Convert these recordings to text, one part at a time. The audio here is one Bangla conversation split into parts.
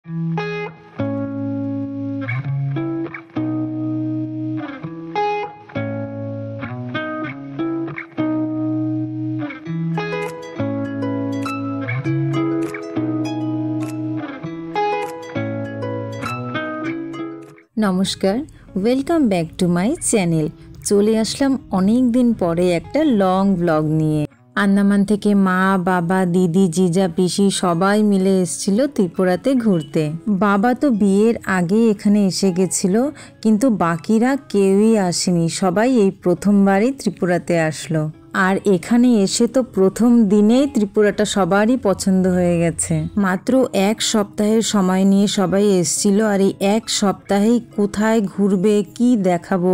নমস্কার, welcome back to my channel. চলে আসলাম অনেক দিন পরে একটা লং ব্লগ নিয়ে। আন্দামান থেকে মা, বাবা, দিদি, জিজা, পিসি সবাই মিলে এসেছিল ত্রিপুরাতে ঘুরতে। বাবা তো বিয়ের আগে এখানে এসে গেছিল, কিন্তু বাকিরা কেউই আসেনি। সবাই এই প্রথমবারই ত্রিপুরাতে আসলো। আর এখানে এসে তো প্রথম দিনেই ত্রিপুরাটা সবারই পছন্দ হয়ে গেছে। মাত্র এক সপ্তাহের সময় নিয়ে সবাই এসেছিল, আর এই এক সপ্তাহেই কোথায় ঘুরবে, কি দেখাবো,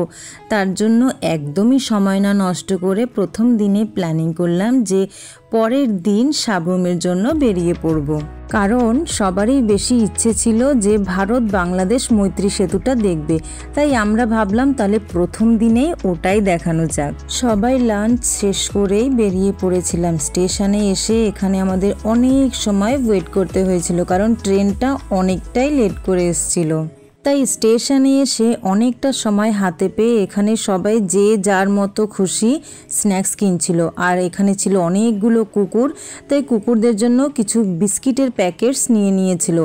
তার জন্য একদমই সময় না নষ্ট করে প্রথম দিনে প্ল্যানিং করলাম যে পরের দিন সাবরুমের জন্য বেরিয়ে পড়ব। কারণ সবারই বেশি ইচ্ছে ছিল যে ভারত বাংলাদেশ মৈত্রী সেতুটা দেখবে, তাই আমরা ভাবলাম তাহলে প্রথম দিনেই ওটাই দেখানো যাক। সবাই লাঞ্চ শেষ করেই বেরিয়ে পড়েছিলাম। স্টেশনে এসে এখানে আমাদের অনেক সময় ওয়েট করতে হয়েছিল, কারণ ট্রেনটা অনেকটাই লেট করে এসেছিল। তাই স্টেশনে এসে অনেকটা সময় হাতে পেয়ে এখানে সবাই যে যার মতো খুশি স্ন্যাক্স কিনছিল। আর এখানে ছিল অনেকগুলো কুকুর, তাই কুকুরদের জন্য কিছু বিস্কিটের প্যাকেটস নিয়েছিল।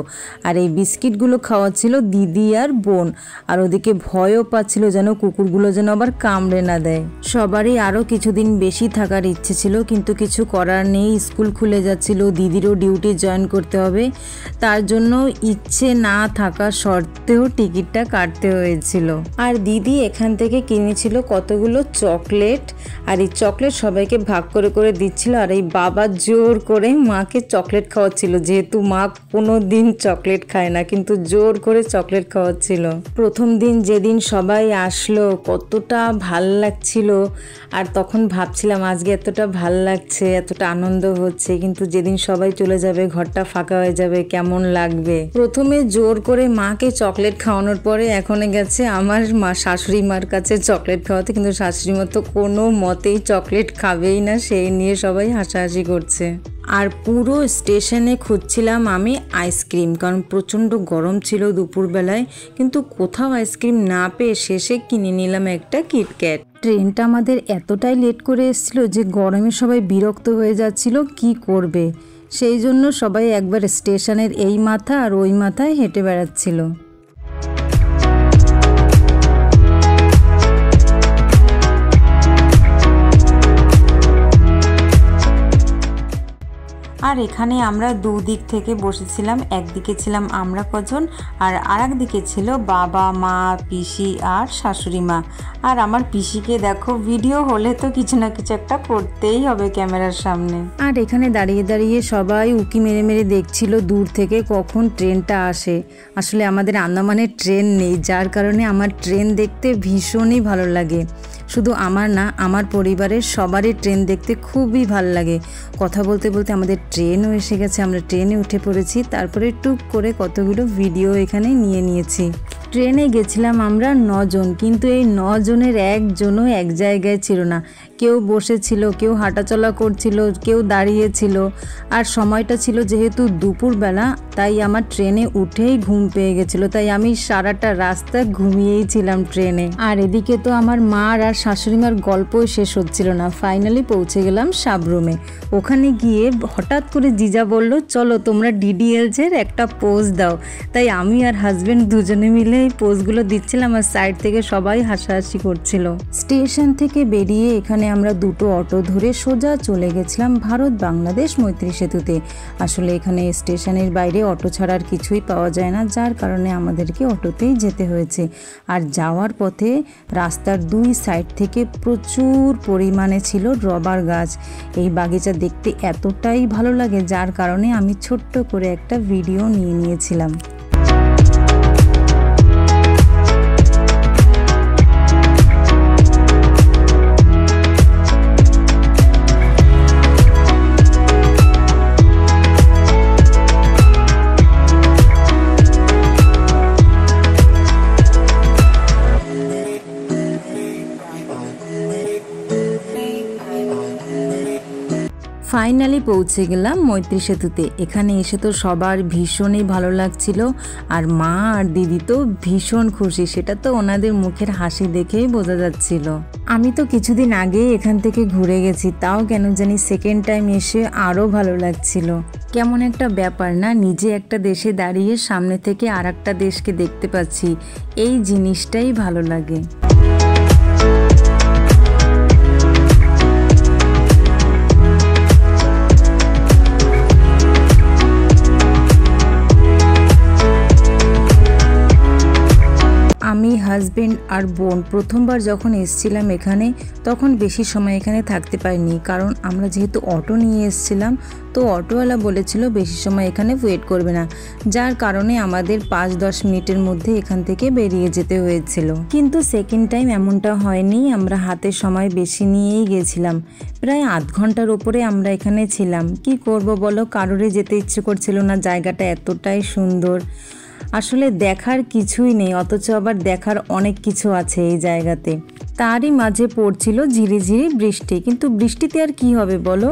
আর এই বিস্কিটগুলো খাওয়াচ্ছিল দিদি আর বোন। আর ওদিকে ভয়ও পাচ্ছিল যেন কুকুরগুলো যেন আবার কামড়ে না দেয়। সবারই আরও কিছুদিন বেশি থাকার ইচ্ছে ছিল, কিন্তু কিছু করার নেই। স্কুল খুলে যাচ্ছিল, দিদিরও ডিউটি জয়েন করতে হবে, তার জন্য ইচ্ছে না থাকা সত্ত্বেও টিকিটটা কাটতে হয়েছিল। আর দিদি এখান থেকে কিনেছিল কতগুলো চকলেট, আর এই চকলেট সবাইকে ভাগ করে করে দিচ্ছিল। আর এই বাবা জোর করে মাকে চকলেট খাওয়াচ্ছিল, যেহেতু মা কোনো দিন চকলেট খায় না, কিন্তু জোর করে চকলেট খাওয়াচ্ছিল। প্রথম দিন যেদিন সবাই আসলো কতটা ভাল লাগছিল, আর তখন ভাবছিলাম আজকে এতটা ভাল লাগছে, এতটা আনন্দ হচ্ছে, কিন্তু যেদিন সবাই চলে যাবে, ঘরটা ফাঁকা হয়ে যাবে, কেমন লাগবে। প্রথমে জোর করে মাকে চকলেট খাওয়ানোর পরে এখন গেছে আমার শাশুড়ি মার কাছে চকলেট খাওয়াতে, কিন্তু শাশুড়ি মা তো কোনো মতেই চকলেট খাবেই না, সেই নিয়ে সবাই হাসাহাসি করছে। আর পুরো স্টেশনে খুঁজছিলাম আমি আইসক্রিম, কারণ প্রচণ্ড গরম ছিল দুপুরবেলায়, কিন্তু কোথাও আইসক্রিম না পেয়ে শেষে কিনে নিলাম একটা কিটক্যাট। ট্রেনটা আমাদের এতটাই লেট করে এসেছিল যে গরমে সবাই বিরক্ত হয়ে যাচ্ছিল, কি করবে, সেই জন্য সবাই একবার স্টেশনের এই মাথা আর ওই মাথায় হেঁটে বেড়াচ্ছিল। আর এখানে আমরা দুদিক থেকে বসেছিলাম, একদিকে ছিলাম আমরা কজন, আর আরেক দিকে ছিল বাবা, মা, পিসি আর শাশুড়ি মা। আর আমার পিসিকে দেখো, ভিডিও হলে তো কিছু না কিছু একটা করতেই হবে ক্যামেরার সামনে। আর এখানে দাঁড়িয়ে দাঁড়িয়ে সবাই উকি মেরে মেরে দেখছিল দূর থেকে কখন ট্রেনটা আসে। আসলে আমাদের আন্দামানের ট্রেন নেই, যার কারণে আমার ট্রেন দেখতে ভীষণই ভালো লাগে। শুধু আমার না, আমার পরিবারের সবারই ট্রেন দেখতে খুবই ভালো লাগে। কথা বলতে বলতে আমাদের ট্রেনও এসে গেছে, আমরা ট্রেনে উঠে পড়েছি। তারপরে টুক করে কতগুলো ভিডিও এখানে নিয়েছি। ট্রেনে গেছিলাম আমরা 9 জন, কিন্তু এই 9 জনের একজনও এক জায়গায় ছিল না। কেউ বসেছিল, কেউ হাঁটাচলা করছিল, কেউ দাঁড়িয়েছিল। আর সময়টা ছিল যেহেতু দুপুরবেলা, তাই আমার ট্রেনে উঠেই ঘুম পেয়ে গেছিলো, তাই আমি সারাটা রাস্তা ঘুমিয়েই ছিলাম ট্রেনে। আর এদিকে তো আমার মার আর শাশুড়িমার গল্পই শেষ হচ্ছিল না। ফাইনালি পৌঁছে গেলাম সাবরুমে। ওখানে গিয়ে হঠাৎ করে জিজা বলল, চলো তোমরা ডিডিএলজের একটা পোজ দাও। তাই আমি আর হাজব্যান্ড দুজনে মিলে এই পোজগুলো দিচ্ছিলাম, আর সাইড থেকে সবাই হাসাহাসি করছিল। স্টেশন থেকে বেরিয়ে এখানে আমরা দুটো অটো ধরে সোজা চলে গেছিলাম ভারত বাংলাদেশ মৈত্রী সেতুতে। আসলে এখানে স্টেশনের বাইরে অটো ছাড়ার কিছুই পাওয়া যায় না, যার কারণে আমাদেরকে অটোতেই যেতে হয়েছে। আর যাওয়ার পথে রাস্তার দুই সাইড থেকে প্রচুর পরিমাণে ছিল রবার গাছ। এই বাগিচা দেখতে এতটাই ভালো লাগে, যার কারণে আমি ছোট্ট করে একটা ভিডিও নিয়েছিলাম। ফাইনালি পৌঁছে গেলাম মৈত্রী সেতুতে। এখানে এসে তো সবার ভীষণই ভালো লাগছিল, আর মা আর দিদি তো ভীষণ খুশি, সেটা তো ওনাদের মুখের হাসি দেখেই বোঝা যাচ্ছিল। আমি তো কিছুদিন আগেই এখান থেকে ঘুরে গেছি, তাও কেন জানি সেকেন্ড টাইম এসে আরও ভালো লাগছিল। কেমন একটা ব্যাপার না, নিজে একটা দেশে দাঁড়িয়ে সামনে থেকে আর একটা দেশকে দেখতে পাচ্ছি, এই জিনিসটাই ভালো লাগে। আমি হাজবেন্ড আর বোন প্রথমবার যখন এসেছিলাম এখানে, তখন বেশি সময় এখানে থাকতে পারিনি, কারণ আমরা যেহেতু অটো নিয়ে এসেছিলাম, তো অটোওয়ালা বলেছিল বেশি সময় এখানে ওয়েট করবে না, যার কারণে আমাদের 5-10 মিনিটের মধ্যে এখান থেকে বেরিয়ে যেতে হয়েছিল। কিন্তু সেকেন্ড টাইম এমনটা হয়নি, আমরা হাতে সময় বেশি নিয়েই গেছিলাম। প্রায় আধ ঘন্টার ওপরে আমরা এখানে ছিলাম। কি করব বলো, কারোরই যেতে ইচ্ছে করছিল না, জায়গাটা এতটাই সুন্দর। আসলে দেখার কিছুই নেই, অথচ আবার দেখার অনেক কিছু আছে এই জায়গাতে। তারই মাঝে পড়ছিল ঝিরিঝিরি বৃষ্টি, কিন্তু বৃষ্টিতে আর কি হবে বলো,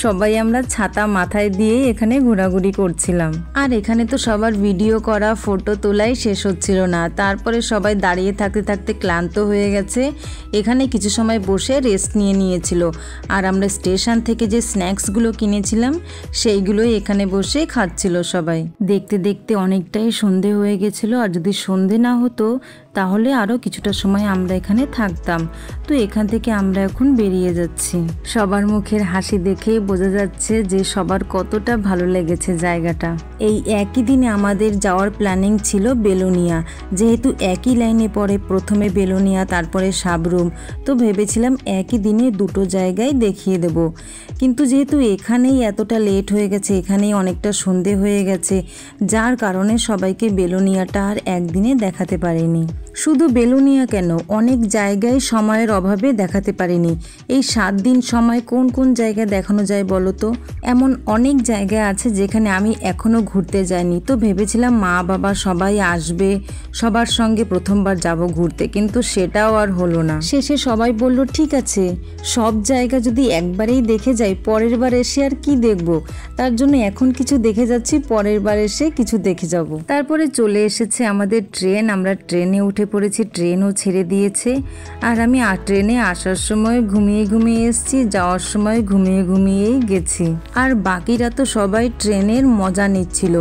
সবাই আমরা ছাতা মাথায় দিয়ে এখানে ঘোরাঘুরি করছিলাম। আর এখানে তো সবার ভিডিও করা, ফটো তোলাই শেষ হচ্ছিল না। তারপরে সবাই দাঁড়িয়ে থাকতে থাকতে ক্লান্ত হয়ে গেছে, এখানে কিছু সময় বসে রেস্ট নিয়েছিল। আর আমরা স্টেশন থেকে যে স্ন্যাক্সগুলো কিনেছিলাম সেইগুলোই এখানে বসে খাচ্ছিল সবাই। দেখতে দেখতে অনেকটাই সন্ধে হয়ে গেছিলো, আর যদি সন্ধে না হতো তাহলে আরও কিছুটা সময় আমরা এখানে থাকতাম। তো এখান থেকে আমরা এখন বেরিয়ে যাচ্ছি। সবার মুখের হাসি দেখেই বোঝা যাচ্ছে যে সবার কতটা ভালো লেগেছে জায়গাটা। এই একই দিনে আমাদের যাওয়ার প্ল্যানিং ছিল বেলোনিয়া, যেহেতু একই লাইনে পড়ে, প্রথমে বেলোনিয়া তারপরে সাবরুম, তো ভেবেছিলাম একই দিনে দুটো জায়গায় দেখিয়ে দেব। কিন্তু যেহেতু এখানেই এতটা লেট হয়ে গেছে, এখানেই অনেকটা সন্ধে হয়ে গেছে, যার কারণে সবাইকে বেলোনিয়াটা আর একদিনে দেখাতে পারিনি। শুধু বেলোনিয়া কেন, অনেক জায়গায় সময়ের অভাবে দেখাতে পারিনি। এই 7 দিন সময় কোন কোন জায়গায় দেখানো যায় বলো তো? এমন অনেক জায়গা আছে যেখানে আমি এখনও ঘুরতে যাইনি। তো ভেবেছিলাম মা বাবা সবাই আসবে, সবার সঙ্গে প্রথমবার যাব ঘুরতে, কিন্তু সেটাও আর হলো না। শেষে সবাই বলল ঠিক আছে, সব জায়গা যদি একবারেই দেখে যাই, পরের বার এসে আর কি দেখব, তার জন্য এখন কিছু দেখে যাচ্ছি, পরের বার এসে কিছু দেখে যাব। তারপরে চলে এসেছে আমাদের ট্রেন, আমরা ট্রেনে উঠে পড়েছি, ট্রেনও ছেড়ে দিয়েছে। আর আমি ট্রেনে আসার সময় ঘুমিয়ে ঘুমিয়ে এসেছি, যাওয়ার সময় ঘুমিয়ে ঘুমিয়েই গেছি। আর বাকিরা তো সবাই ট্রেনের মজা নিচ্ছিল,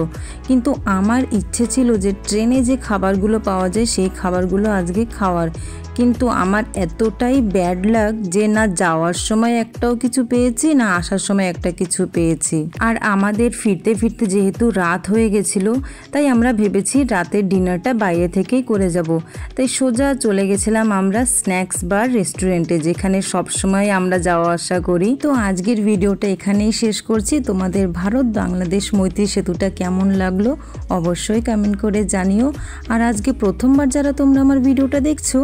কিন্তু আমার ইচ্ছে ছিল যে ট্রেনে যে খাবারগুলো পাওয়া যায় সেই খাবারগুলো আজকে খাওয়ার, কিন্তু আমার এতটাই ব্যাড লাগ যে না যাওয়ার সময় একটাও কিছু পেয়েছি, না আসার সময় একটা কিছু পেয়েছি। আর আমাদের ফিরতে ফিরতে যেহেতু রাত হয়ে গেছিল, তাই আমরা ভেবেছি রাতের ডিনারটা বাইরে থেকেই করে যাব। তাই সোজা চলে গেছিলাম আমরা স্ন্যাক্স বার রেস্টুরেন্টে, যেখানে সবসময় আমরা যাওয়া আসা করি। তো আজকের ভিডিওটা এখানেই শেষ করছি। তোমাদের ভারত বাংলাদেশ মৈত্রী সেতুটা কেমন লাগলো অবশ্যই কমেন্ট করে জানিও। আর আজকে প্রথমবার যারা তোমরা আমার ভিডিওটা দেখছো,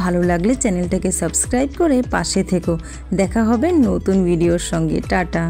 ভালো লাগলে চ্যানেলটাকে সাবস্ক্রাইব করে পাশে থেকো। দেখা হবে নতুন ভিডিওর সঙ্গে। টাটা।